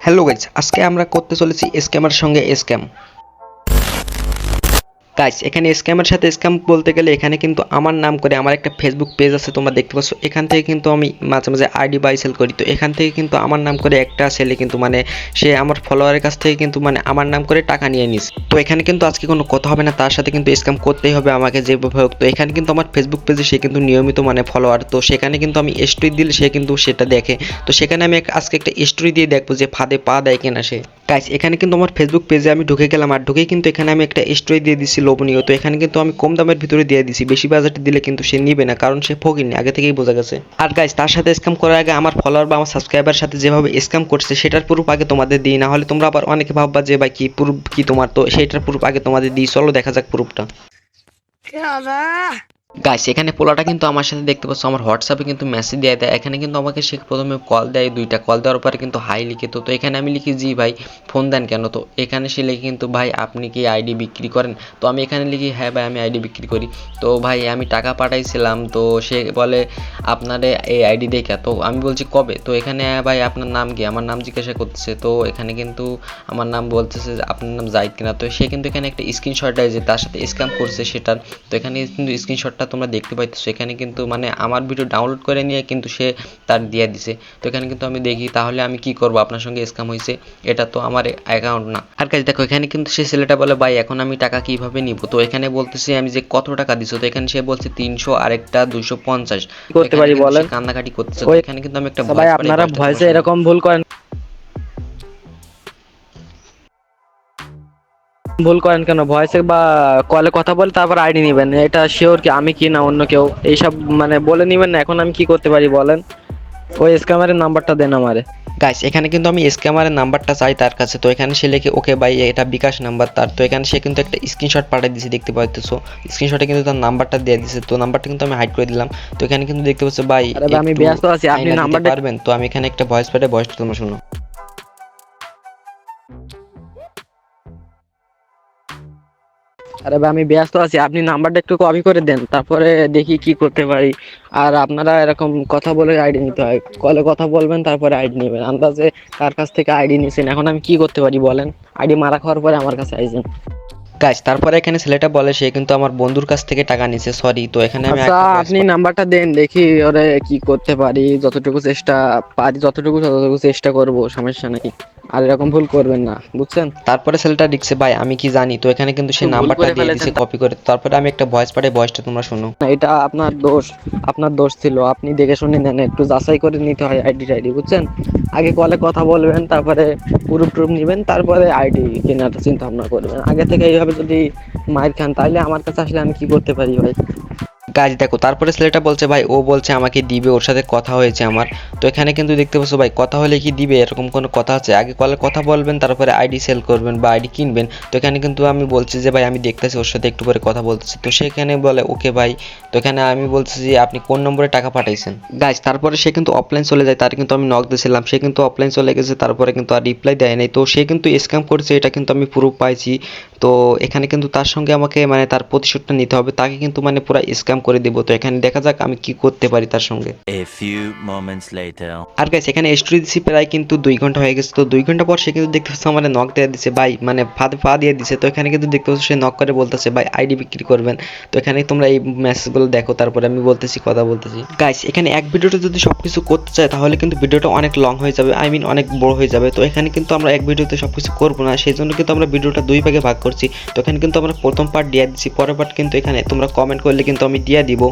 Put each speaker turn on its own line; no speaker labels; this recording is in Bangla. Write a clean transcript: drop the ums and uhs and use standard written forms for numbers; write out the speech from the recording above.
হ্যালো গাইস, আজকে আমরা করতে চলেছি স্ক্যামের সঙ্গে স্ক্যাম। গাইস, এখানে স্ক্যামের সাথে স্ক্যাম বলতে গেলে এখানে কিন্তু আমার নাম করে আমার একটা ফেসবুক পেজ আছে, তোমরা দেখতে পাচ্ছ। এখান থেকে কিন্তু আমি মাঝে মাঝে আইডি বাই সেল করি। তো এখান থেকে কিন্তু আমার নাম করে একটা ছেলে কিন্তু সে আমার ফলোয়ারের কাছ থেকে কিন্তু আমার নাম করে টাকা নিয়ে নিস। তো এখানে কিন্তু আজকে কোনো কথা হবে না, তার সাথে কিন্তু স্ক্যাম করতেই হবে আমাকে যেভাবে হোক। তো এখানে কিন্তু আমার ফেসবুক পেজে সে কিন্তু নিয়মিত ফলোয়ার, তো সেখানে কিন্তু আমি স্টোরি দিলে সে কিন্তু সেটা দেখে। তো সেখানে আমি আজকে একটা স্টোরি দিয়ে দেখবো যে ফাঁদে পা দেয় কিনা সে। গাইস, এখানে কিন্তু আমার ফেসবুক পেজে আমি ঢুকে গেলাম, আর ঢুকেই কিন্তু এখানে আমি একটা স্টোরি দিয়ে দিচ্ছি লোভনীয়। তো এখানে কিন্তু আমি কম দামের ভিতরে দিয়ে দিছি, বেশি বাজেটে দিলে কিন্তু সে নিবে না, কারণ সে ফকিরনি, আগে থেকেই বোঝা গেছে। আর গাইস, তার সাথে স্ক্যাম করার আগে আমার ফলোয়ার বা আমার সাবস্ক্রাইবার সাথে যেভাবে স্ক্যাম করছে সেটার প্রুফ আগে তোমাদের দিই, না হলে তোমরা আবার অনেকে ভাববা যে ভাই কি প্রুফ কি তোমার। তো সেটার প্রুফ আগে তোমাদের দিই, চলো দেখা যাক প্রুফটা। গাইস, এখানে পোলাটা কিন্তু আমার সাথে দেখতে পাচ্ছ আমার হোয়াটসঅ্যাপে কিন্তু মেসেজ দিয়ে দেয়। এখানে কিন্তু আমাকে সে প্রথমে কল দেয়, দুইটা কল দেওয়ার পরে কিন্তু হাই লিখে। তো এখানে আমি লিখি জি ভাই ফোন দেন কেন। তো এখানে সে লিখে কিন্তু ভাই আপনি কি আইডি বিক্রি করেন। তো আমি এখানে লিখি হ্যাঁ ভাই আমি আইডি বিক্রি করি। তো ভাই আমি টাকা পাঠাইছিলাম। তো সে বলে আপনার এই আইডি দেখে। তো আমি বলছি কবে। তো এখানে ভাই আপনার নাম কি, আমার নাম জিজ্ঞাসা করতেছে। তো এখানে কিন্তু আমার নাম বলতেছে যে আপনার নাম জাহিদ কিনা। তো সে কিন্তু এখানে একটা স্ক্রিনশট দেয় যে তার সাথে স্ক্যাম করছে সেটার। তো এখানে কিন্তু স্ক্রিনশটটা তোমরা দেখতে পাইতেছো। এখানে কিন্তু আমার ভিডিও ডাউনলোড করে নিয়ে কিন্তু সে তার দিয়ে দিছে। তো এখানে কিন্তু আমি দেখি তাহলে আমি কি করব, আপনার সঙ্গে স্ক্যাম হয়েছে, এটা তো আমার অ্যাকাউন্ট না। আর কাছে দেখো এখানে কিন্তু সে ছেলেটা বলে ভাই এখন আমি টাকা কিভাবে নিব। তো এখানে বলতেছি আমি যে কত টাকা দিছো। তো এখানে সে বলছে 300 আর একটা 250
করতে পারি বলেন।
কান্নাকাটি করতেছে। তো
ওই
এখানে কিন্তু আমি একটা
সবাই আপনারা ভয়েসে এরকম ভুল করেন কেন? ভয়েসে বা কলে কথা বলে তারপর আইডি নেবেন, এটা শিওর কি আমি কি না অন্য কেউ এইসব বলে নেবেন না। এখন আমি কি করতে পারি বলেন? ওই স্ক্যামারের নাম্বারটা দেন আমারে।
গাইস, এখানে কিন্তু আমি স্ক্যামারের নাম্বারটা চাই তার কাছে। তো এখানে সে লিখে ওকে ভাই এটা বিকাশ নাম্বার তার। তো এখানে সে কিন্তু একটা স্ক্রিনশট পাঠিয়ে দিয়েছে, দেখতে পাচ্ছো। স্ক্রিনশটে কিন্তু তার নাম্বারটা দিয়ে দিয়েছে। তো নাম্বারটা কিন্তু আমি হাইড করে দিলাম। তো এখানে কিন্তু দেখতে পাচ্ছ ভাই
আরে ভাই আমি
একটু
ব্যস্ত আছি, আপনি
আইনা দিতে
নাম্বারটা
পারবেন। তো আমি এখানে একটা ভয়েস পাঠিয়ে ভয়েসটা তোমরা শুনো।
আরে ভাই আমি ব্যস্ত আছি, আপনি নাম্বারটা একটু কপি করে দেন, তারপরে দেখি কি করতে পারি। আর আপনারা এরকম কথা বলে আইডি নিতে হয়, কলে কথা বলবেন তারপরে আইডি নেবেন। আন্দাজে কার কাছ থেকে আইডি নিছেন, এখন আমি কি করতে পারি বলেন? আইডি মারা খাওয়ার পরে আমার কাছে আইছেন।
গাইস, তারপরে এখানে ছেলেটা বলে সে কিন্তু আমার বন্ধুর কাছ থেকে টাকা নিছে, সরি। তো এখানে আমি
আচ্ছা
একটা ভয়েস
আপনি নাম্বারটা দেন, দেখি ওরে কি করতে পারি। যতটুকু চেষ্টা করব, সমস্যা নাই। আর এরকম ভুল করবেন না, বুঝছেন?
তারপরে ছেলেটা লিখছে ভাই আমি কি জানি। তো এখানে কিন্তু সে
একটু ভুল
নাম্বারটা
করে
দিয়ে দিছে
ফেলেছেন।
কপি করে। তারপরে আমি একটা ভয়েস পাঠিয়ে ভয়েসটা তোমরা শুনো।
না, এটা আপনার দোষ ছিল। আপনি দেখে শুনে নেন, একটু যাচাই করে নিতে হয় আইডি, বুঝছেন? আগে কলে কথা বলবেন, তারপরে প্রুফ নিবেন, তারপরে আইডি কেনার চিন্তা ভাবনা করবেন। আগে থেকে এইভাবে যদি মাইর খান তাহলে আমার কাছে আসলে আমি কি করতে পারি ভাই?
গাছ দেখো, তারপরে ছেলেটা বলছে ভাই ও বলছে আমাকে দিবে, ওর সাথে কথা হয়েছে আমার। তো এখানে কিন্তু দেখতে পাচ্ছ ভাই কথা হলে কি দিবে এরকম কোনো কথা আছে? আগে কলে কথা বলবেন, তারপরে আইডি সেল করবেন বা আইডি কিনবেন। তো এখানে কিন্তু আমি বলছি যে ভাই আমি দেখতেছি, ওর সাথে একটু পরে কথা বলতেছি। তো সেখানে বলে ওকে ভাই। তো এখানে আমি বলছি যে আপনি কোন নম্বরে টাকা পাঠাইছেন। গাইস, তারপরে সে কিন্তু অফলাইন চলে যায়, তার কিন্তু আমি নক দিয়েছিলাম, সে কিন্তু অফলাইন চলে গেছে, তারপরে কিন্তু আর রিপ্লাই দেয় নাই। তো সে কিন্তু স্ক্যাম করেছে, এটা কিন্তু আমি প্রুফ পাইছি। তো এখানে কিন্তু তার সঙ্গে আমাকে তার প্রতিশোধটা নিতে হবে, তাকে কিন্তু পুরো স্ক্যাম করে দেব। তো এখানে দেখা যাক আমি কি করতে পারি তার সঙ্গে।
A few moments later.
আর গাইস, এখানে স্টোরি দিছি প্রায় কিন্তু 2 ঘন্টা হয়ে গেছে। তো 2 ঘন্টা পর সে কিন্তু দেখতে পাচ্ছে আমার নক দিয়ে দিছে ভাই, ফাঁদে পা দিয়ে দিছে। তো এখানে কিন্তু দেখতে পাচ্ছ সে নক করে বলতেছে ভাই আইডি বিক্রি করবেন। তো এখানে তোমরা এই মেসেজগুলো দেখো, তারপরে আমি বলতেছি কথা বলতেছি। গাইস, এখানে এক ভিডিওতে যদি সবকিছু করতে চাই তাহলে কিন্তু ভিডিওটা অনেক লং হয়ে যাবে, অনেক বড় হয়ে যাবে। তো এখানে কিন্তু আমরা এক ভিডিওতে সবকিছু করবো না, সেই জন্য কিন্তু আমরা ভিডিওটা 2 ভাগে ভাগ করছি। তো এখানে কিন্তু আমরা প্রথম পার্ট দিয়ে দিচ্ছি, পরের পার্ট কিন্তু এখানে তোমরা কমেন্ট করলে কিন্তু আমি দিয়ে দিব।